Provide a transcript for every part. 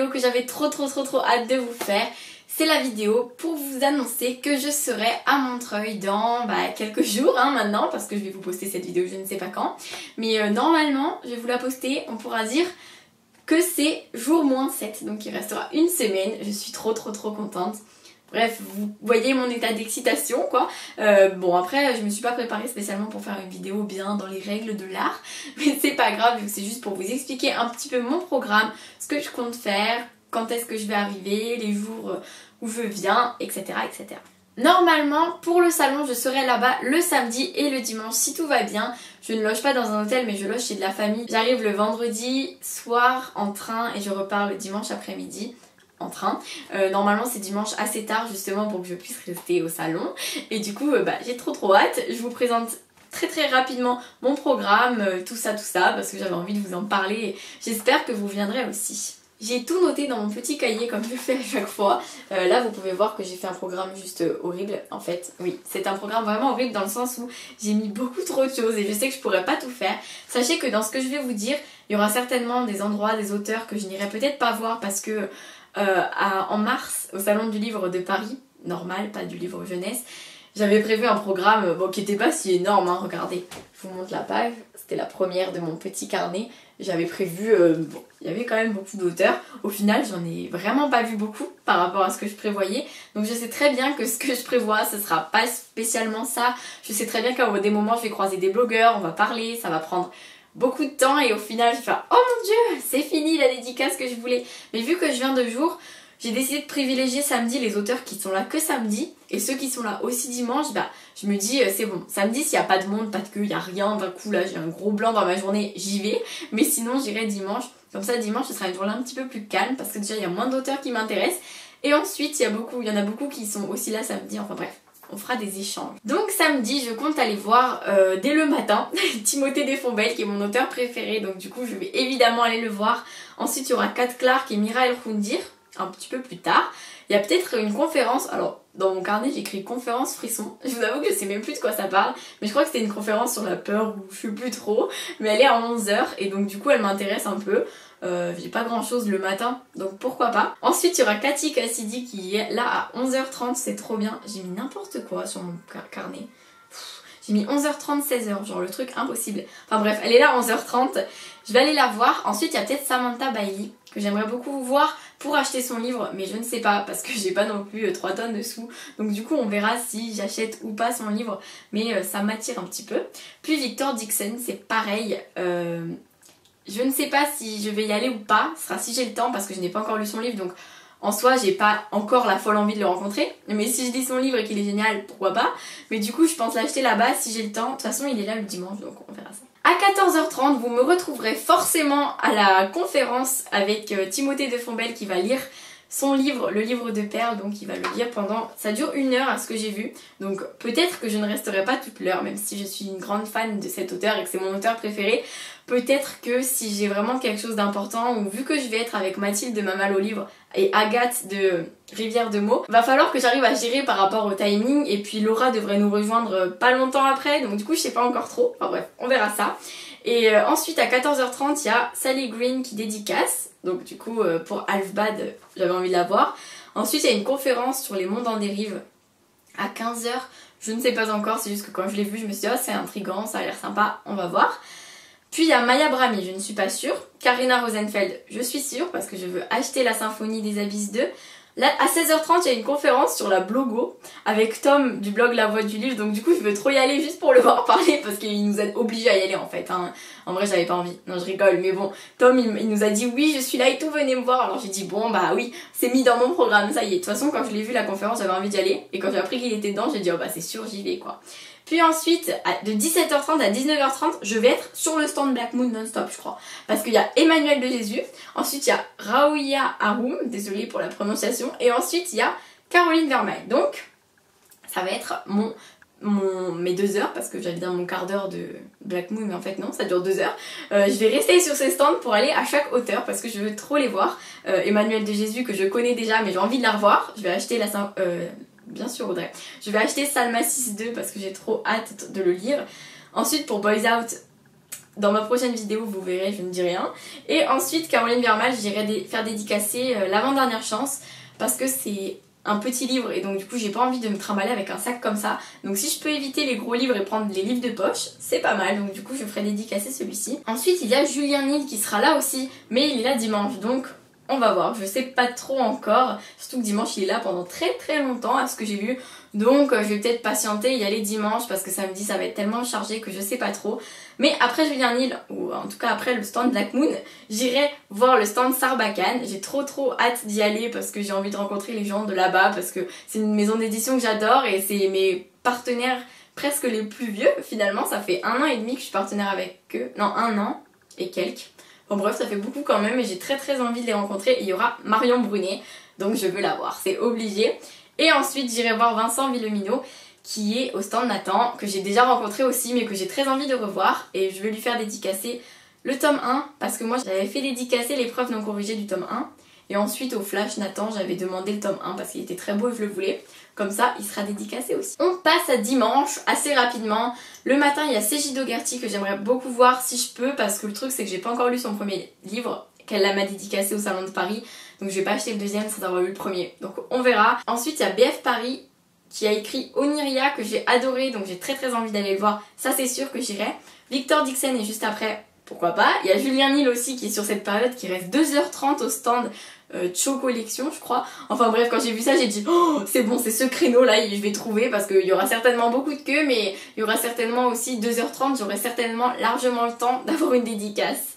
vidéo que j'avais trop hâte de vous faire. C'est la vidéo pour vous annoncer que je serai à Montreuil dans quelques jours maintenant, parce que je vais vous poster cette vidéo je ne sais pas quand. Mais normalement, je vais vous la poster, on pourra dire que c'est jour -7, donc il restera une semaine. Je suis trop contente. Bref, vous voyez mon état d'excitation quoi. Bon après je me suis pas préparée spécialement pour faire une vidéo bien dans les règles de l'art, mais c'est pas grave, c'est juste pour vous expliquer un petit peu mon programme, ce que je compte faire, quand est-ce que je vais arriver, les jours où je viens, etc. etc. Normalement pour le salon je serai là-bas le samedi et le dimanche si tout va bien. Je ne loge pas dans un hôtel mais je loge chez de la famille. J'arrive le vendredi soir en train et je repars le dimanche après-midi en train. Normalement c'est dimanche assez tard justement pour que je puisse rester au salon. Et du coup j'ai trop hâte. Je vous présente très rapidement mon programme, tout ça parce que j'avais envie de vous en parler et j'espère que vous viendrez aussi. J'ai tout noté dans mon petit cahier comme je fais à chaque fois. Là vous pouvez voir que j'ai fait un programme juste horrible en fait. Oui, c'est un programme vraiment horrible dans le sens où j'ai mis beaucoup trop de choses et je sais que je pourrais pas tout faire. Sachez que dans ce que je vais vous dire, il y aura certainement des endroits, des auteurs que je n'irai peut-être pas voir parce que en mars au salon du livre de Paris, normal, pas du livre jeunesse, j'avais prévu un programme qui était pas si énorme, regardez, je vous montre la page, c'était la première de mon petit carnet. J'avais prévu, il y avait quand même beaucoup d'auteurs, au final j'en ai vraiment pas vu beaucoup par rapport à ce que je prévoyais, donc je sais très bien que ce que je prévois ce sera pas spécialement ça. Je sais très bien qu'à des moments je vais croiser des blogueurs, on va parler, ça va prendre beaucoup de temps et au final je vais faire oh mon dieu c'est fini la dédicace que je voulais. Mais vu que je viens de jour, j'ai décidé de privilégier samedi les auteurs qui sont là que samedi et ceux qui sont là aussi dimanche, je me dis c'est bon, samedi s'il n'y a pas de monde, pas de queue, il n'y a rien, d'un coup là j'ai un gros blanc dans ma journée, j'y vais, mais sinon j'irai dimanche. Comme ça dimanche ce sera une journée un petit peu plus calme parce que déjà il y a moins d'auteurs qui m'intéressent et ensuite il y en a beaucoup qui sont aussi là samedi, enfin bref. On fera des échanges. Donc samedi, je compte aller voir dès le matin Timothée Defonbelle qui est mon auteur préféré. Donc du coup, je vais évidemment aller le voir. Ensuite, il y aura Kat Clark et Mira El Khoundir un petit peu plus tard. Il y a peut-être une conférence. Alors, dans mon carnet, j'écris conférence frisson. Je vous avoue que je sais même plus de quoi ça parle. Mais je crois que c'était une conférence sur la peur ou je sais plus trop. Mais elle est à 11h et donc du coup, elle m'intéresse un peu. J'ai pas grand chose le matin donc pourquoi pas. Ensuite il y aura Cathy Cassidy qui est là à 11h30, c'est trop bien. J'ai mis n'importe quoi sur mon carnet. J'ai mis 11h30, 16h, genre le truc impossible. Enfin bref, elle est là à 11h30, je vais aller la voir. Ensuite il y a peut-être Samantha Bailey que j'aimerais beaucoup voir pour acheter son livre, mais je ne sais pas parce que j'ai pas non plus 3 tonnes de sous. Donc du coup on verra si j'achète ou pas son livre, mais ça m'attire un petit peu. Puis Victor Dixon, c'est pareil. Je ne sais pas si je vais y aller ou pas, ce sera si j'ai le temps parce que je n'ai pas encore lu son livre donc en soi j'ai pas encore la folle envie de le rencontrer. Mais si je lis son livre et qu'il est génial, pourquoi pas. Mais du coup je pense l'acheter là-bas si j'ai le temps. De toute façon il est là le dimanche donc on verra ça. À 14h30 vous me retrouverez forcément à la conférence avec Timothée Defonbelle qui va lire son livre, le livre de Perles, donc il va le lire pendant, ça dure 1 heure à ce que j'ai vu, donc peut-être que je ne resterai pas toute l'heure, même si je suis une grande fan de cet auteur et que c'est mon auteur préféré. Peut-être que si j'ai vraiment quelque chose d'important, ou vu que je vais être avec Mathilde de Ma Malle au livre et Agathe de Rivière de Mots, va falloir que j'arrive à gérer par rapport au timing, et puis Laura devrait nous rejoindre pas longtemps après, donc du coup je sais pas encore trop, enfin bref, on verra ça. Et ensuite à 14h30 il y a Sally Green qui dédicace, donc du coup pour Alfbad j'avais envie de la voir. Ensuite il y a une conférence sur les mondes en dérive à 15h, je ne sais pas encore, c'est juste que quand je l'ai vu je me suis dit oh c'est intriguant, ça a l'air sympa, on va voir. Puis il y a Maya Brahmi, je ne suis pas sûre. Karina Rosenfeld, je suis sûre parce que je veux acheter la Symphonie des Abysses 2. Là, à 16h30, il y a une conférence sur la blogo avec Tom du blog La Voix du Livre. Donc du coup, je veux trop y aller juste pour le voir parler parce qu'il nous a obligés à y aller en fait. En vrai, j'avais pas envie. Non, je rigole. Mais bon, Tom, il nous a dit oui, je suis là et tout, venez me voir. Alors j'ai dit bon, bah oui, c'est mis dans mon programme, ça y est. De toute façon, quand je l'ai vu la conférence, j'avais envie d'y aller. Et quand j'ai appris qu'il était dedans, j'ai dit oh bah c'est sûr, j'y vais quoi. Puis ensuite, de 17h30 à 19h30, je vais être sur le stand Black Moon non-stop, je crois. Parce qu'il y a Emmanuel de Jésus, ensuite il y a Raouia Haroum, désolée pour la prononciation, et ensuite il y a Caroline Vermeil. Donc, ça va être mes 2 heures, parce que j'allais dire mon quart d'heure de Black Moon, mais en fait non, ça dure 2 heures. Je vais rester sur ces stands pour aller à chaque auteur, parce que je veux trop les voir. Emmanuel de Jésus, que je connais déjà, mais j'ai envie de la revoir. Je vais acheter bien sûr Audrey. Je vais acheter Salma 6-2 parce que j'ai trop hâte de le lire. Ensuite pour Boys Out, dans ma prochaine vidéo vous verrez, je ne dis rien. Et ensuite Caroline Vermal, j'irai faire dédicacer L'avant-dernière chance parce que c'est un petit livre et donc du coup j'ai pas envie de me trimballer avec un sac comme ça. Donc si je peux éviter les gros livres et prendre les livres de poche, c'est pas mal. Donc du coup je ferai dédicacer celui-ci. Ensuite il y a Julien Nil qui sera là aussi, mais il est là dimanche, donc on va voir, je sais pas trop encore, surtout que dimanche il est là pendant très longtemps à ce que j'ai vu, donc je vais peut-être patienter et y aller dimanche parce que samedi ça va être tellement chargé que je sais pas trop. Mais après Julien Nil, ou en tout cas après le stand Black Moon, j'irai voir le stand Sarbacane. J'ai trop hâte d'y aller parce que j'ai envie de rencontrer les gens de là-bas, parce que c'est une maison d'édition que j'adore et c'est mes partenaires presque les plus vieux finalement. Ça fait 1 an et demi que je suis partenaire avec eux, non 1 an et quelques. Bon bref, ça fait beaucoup quand même et j'ai très envie de les rencontrer. Et il y aura Marion Brunet, donc je veux la voir, c'est obligé. Et ensuite j'irai voir Vincent Villeminot qui est au stand Nathan, que j'ai déjà rencontré aussi mais que j'ai très envie de revoir. Et je vais lui faire dédicacer le tome 1 parce que moi j'avais fait dédicacer l'épreuve non corrigée du tome 1. Et ensuite au Flash Nathan j'avais demandé le tome 1 parce qu'il était très beau et je le voulais. Comme ça il sera dédicacé aussi. On passe à dimanche assez rapidement. Le matin il y a CJ Dougherty que j'aimerais beaucoup voir si je peux, parce que le truc c'est que j'ai pas encore lu son premier livre qu'elle m'a dédicacé au Salon de Paris. Donc je vais pas acheter le deuxième sans avoir lu le premier. Donc on verra. Ensuite il y a BF Paris qui a écrit Oniria que j'ai adoré, donc j'ai très envie d'aller le voir. Ça c'est sûr que j'irai. Victor Dixon est juste après. Pourquoi pas. Il y a Julien Nil aussi qui est sur cette période, qui reste 2h30 au stand Cho Collection je crois. Enfin bref, quand j'ai vu ça j'ai dit oh c'est bon, c'est ce créneau là je vais trouver, parce qu'il y aura certainement beaucoup de queues, mais il y aura certainement aussi 2h30, j'aurai certainement largement le temps d'avoir une dédicace.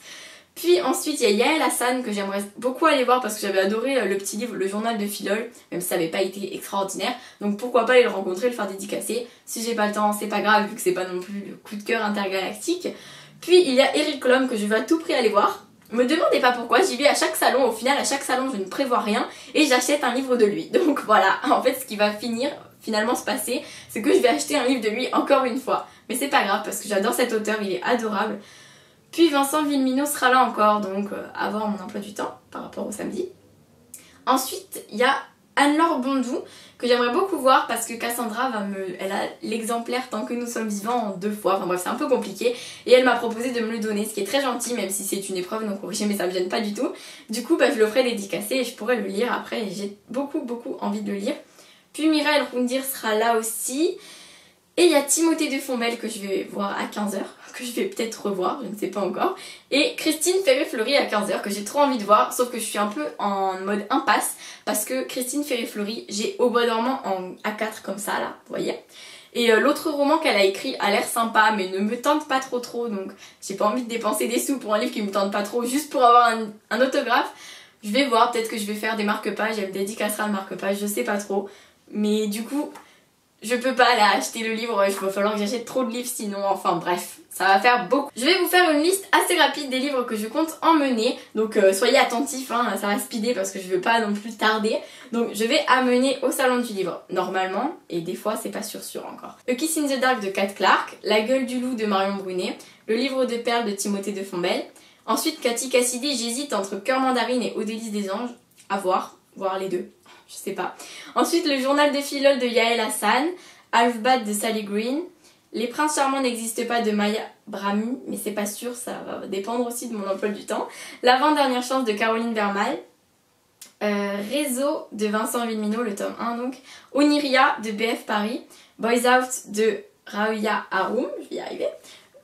Puis ensuite il y a Yael Hassan que j'aimerais beaucoup aller voir parce que j'avais adoré le petit livre Le Journal de Philol, même si ça n'avait pas été extraordinaire. Donc pourquoi pas aller le rencontrer, le faire dédicacer. Si j'ai pas le temps c'est pas grave vu que c'est pas non plus le coup de cœur intergalactique. Puis il y a Eric Lhomme que je vais à tout prix aller voir. Me demandez pas pourquoi, j'y vais à chaque salon, au final à chaque salon je ne prévois rien et j'achète un livre de lui. Donc voilà, en fait ce qui va finalement se passer, c'est que je vais acheter un livre de lui encore une fois. Mais c'est pas grave parce que j'adore cet auteur, il est adorable. Puis Vincent Villeminot sera là encore, donc à voir mon emploi du temps par rapport au samedi. Ensuite il y a Anne-Laure Bondou que j'aimerais beaucoup voir parce que Cassandra elle a l'exemplaire Tant que nous sommes vivants en 2 fois, enfin bref c'est un peu compliqué et elle m'a proposé de me le donner, ce qui est très gentil même si c'est une épreuve non corrigée, mais ça me gêne pas du tout. Du coup je le ferai dédicacer et je pourrai le lire après et j'ai beaucoup envie de le lire. Puis Mira El Roundir sera là aussi. Et il y a Timothée de Fombelle que je vais voir à 15h, que je vais peut-être revoir, je ne sais pas encore. Et Christine Ferré-Fleury à 15h que j'ai trop envie de voir, sauf que je suis un peu en mode impasse parce que Christine Ferré-Fleury, j'ai Au bois dormant en A4 comme ça là, vous voyez. Et l'autre roman qu'elle a écrit a l'air sympa mais ne me tente pas trop, donc j'ai pas envie de dépenser des sous pour un livre qui me tente pas trop juste pour avoir un autographe. Je vais voir, peut-être que je vais faire des marque-pages, elle me dédicacera le marque-page, je sais pas trop. Mais du coup, je peux pas aller acheter le livre, il va falloir que j'achète trop de livres sinon, enfin bref, ça va faire beaucoup. Je vais vous faire une liste assez rapide des livres que je compte emmener, donc soyez attentifs, hein, ça va speeder parce que je veux pas non plus tarder. Donc je vais amener au salon du livre, normalement, et des fois c'est pas sûr encore. A Kiss in the Dark de Kat Clark, La gueule du loup de Marion Brunet, Le livre de perles de Timothée de Fombelle. Ensuite Cathy Cassidy, j'hésite entre Cœur mandarine et Au délice des anges, à voir les deux. Je sais pas. Ensuite, Le journal de Philol de Yael Hassan, Half-Bad de Sally Green, Les princes charmants n'existent pas de Maya Brahmi, mais c'est pas sûr, ça va dépendre aussi de mon emploi du temps. L'avant-dernière chance de Caroline Vermal, Réseau de Vincent Villeminot, le tome 1 donc, Oniria de BF Paris, Boys Out de Raouya Haroum, je vais y arriver.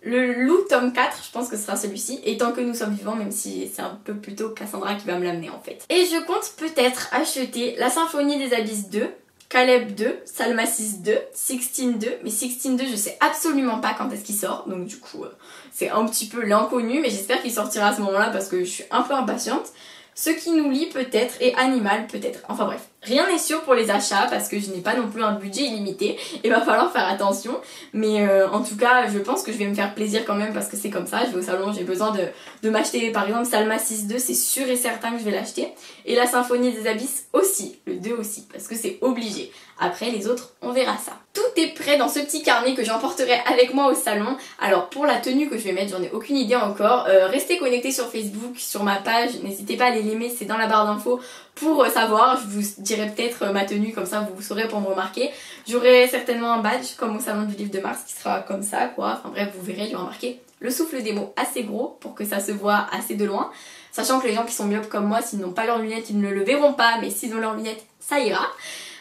Le loup tome 4, je pense que ce sera celui-ci. Et Tant que nous sommes vivants, même si c'est un peu plutôt Cassandra qui va me l'amener en fait. Et je compte peut-être acheter La symphonie des abysses 2, Caleb 2, Salma 6 2, Sixteen 2. Mais Sixteen 2 je sais absolument pas quand est-ce qu'il sort. Donc du coup c'est un petit peu l'inconnu. Mais j'espère qu'il sortira à ce moment-là parce que je suis un peu impatiente. Ce qui nous lie peut-être et Animal peut-être. Enfin bref, rien n'est sûr pour les achats parce que je n'ai pas non plus un budget illimité. Il va falloir faire attention. Mais en tout cas, je pense que je vais me faire plaisir quand même parce que c'est comme ça. Je vais au salon, j'ai besoin de m'acheter par exemple Salma 6.2, c'est sûr et certain que je vais l'acheter. Et La symphonie des abysses aussi, le 2 aussi, parce que c'est obligé. Après les autres, on verra ça. Tout est prêt dans ce petit carnet que j'emporterai avec moi au salon. Alors pour la tenue que je vais mettre, j'en ai aucune idée encore. Restez connectés sur Facebook, sur ma page, n'hésitez pas à les l'aimer, c'est dans la barre d'infos pour savoir. Je vous dirai peut-être ma tenue, comme ça vous saurez pour me remarquer. J'aurai certainement un badge comme au salon du livre de mars qui sera comme ça quoi. Enfin bref, vous verrez, il y aura marqué le souffle des mots assez gros pour que ça se voit assez de loin. Sachant que les gens qui sont myopes comme moi, s'ils n'ont pas leurs lunettes, ils ne le verront pas, mais s'ils ont leurs lunettes, ça ira.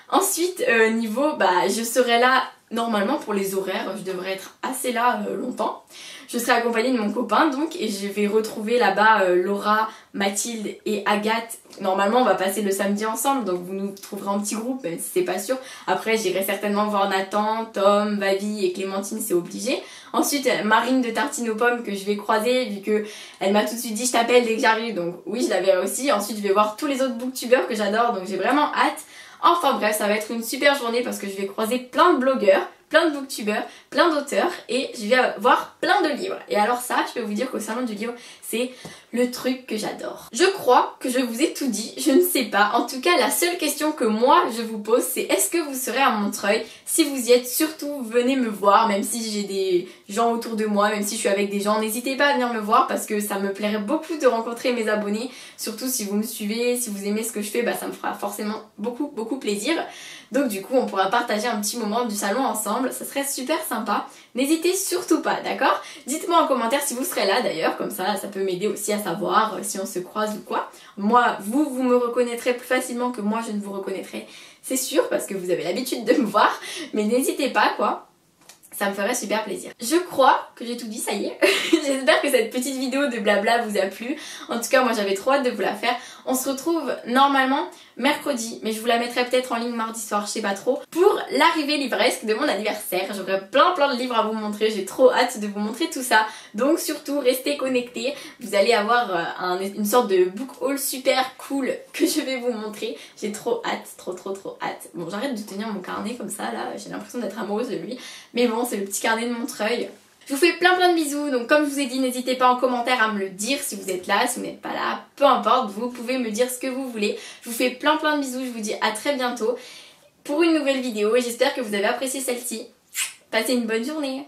Ensuite, niveau, je serai là normalement pour les horaires, je devrais être assez là longtemps. Je serai accompagnée de mon copain donc et je vais retrouver là-bas Laura, Mathilde et Agathe. Normalement on va passer le samedi ensemble donc vous nous trouverez en petit groupe même si c'est pas sûr. Après j'irai certainement voir Nathan, Tom, Babi et Clémentine, c'est obligé. Ensuite Marine de Tartine aux pommes que je vais croiser vu que elle m'a tout de suite dit je t'appelle dès que j'arrive, donc oui je la verrai aussi. Ensuite je vais voir tous les autres booktubeurs que j'adore donc j'ai vraiment hâte. Enfin bref, ça va être une super journée parce que je vais croiser plein de blogueurs, plein de booktubeurs, plein d'auteurs et je vais voir plein de livres. Et alors ça, je peux vous dire qu'au salon du livre, c'est le truc que j'adore. Je crois que je vous ai tout dit, je ne sais pas. En tout cas, la seule question que moi je vous pose, c'est est-ce que vous serez à Montreuil? Si vous y êtes, surtout venez me voir, même si j'ai des gens autour de moi, même si je suis avec des gens, n'hésitez pas à venir me voir parce que ça me plairait beaucoup de rencontrer mes abonnés. Surtout si vous me suivez, si vous aimez ce que je fais, ça me fera forcément beaucoup plaisir. Donc du coup, on pourra partager un petit moment du salon ensemble, ça serait super sympa. N'hésitez surtout pas, d'accord? Dites-moi en commentaire si vous serez là d'ailleurs, comme ça peut m'aider aussi à savoir si on se croise ou quoi. Moi, vous me reconnaîtrez plus facilement que moi je ne vous reconnaîtrai, c'est sûr, parce que vous avez l'habitude de me voir, mais n'hésitez pas quoi. Ça me ferait super plaisir. Je crois que j'ai tout dit, ça y est. J'espère que cette petite vidéo de blabla vous a plu. En tout cas, moi j'avais trop hâte de vous la faire. On se retrouve normalement mercredi, mais je vous la mettrai peut-être en ligne mardi soir, je sais pas trop, pour l'arrivée livresque de mon anniversaire. J'aurai plein de livres à vous montrer, j'ai trop hâte de vous montrer tout ça. Donc surtout, restez connectés. Vous allez avoir une sorte de book haul super cool que je vais vous montrer. J'ai trop hâte, trop hâte. Bon, j'arrête de tenir mon carnet comme ça, là, j'ai l'impression d'être amoureuse de lui. Mais bon, c'est le petit carnet de Montreuil. Je vous fais plein de bisous, donc comme je vous ai dit, n'hésitez pas en commentaire à me le dire si vous êtes là, si vous n'êtes pas là, peu importe, vous pouvez me dire ce que vous voulez. Je vous fais plein de bisous, je vous dis à très bientôt pour une nouvelle vidéo et j'espère que vous avez apprécié celle-ci. Passez une bonne journée.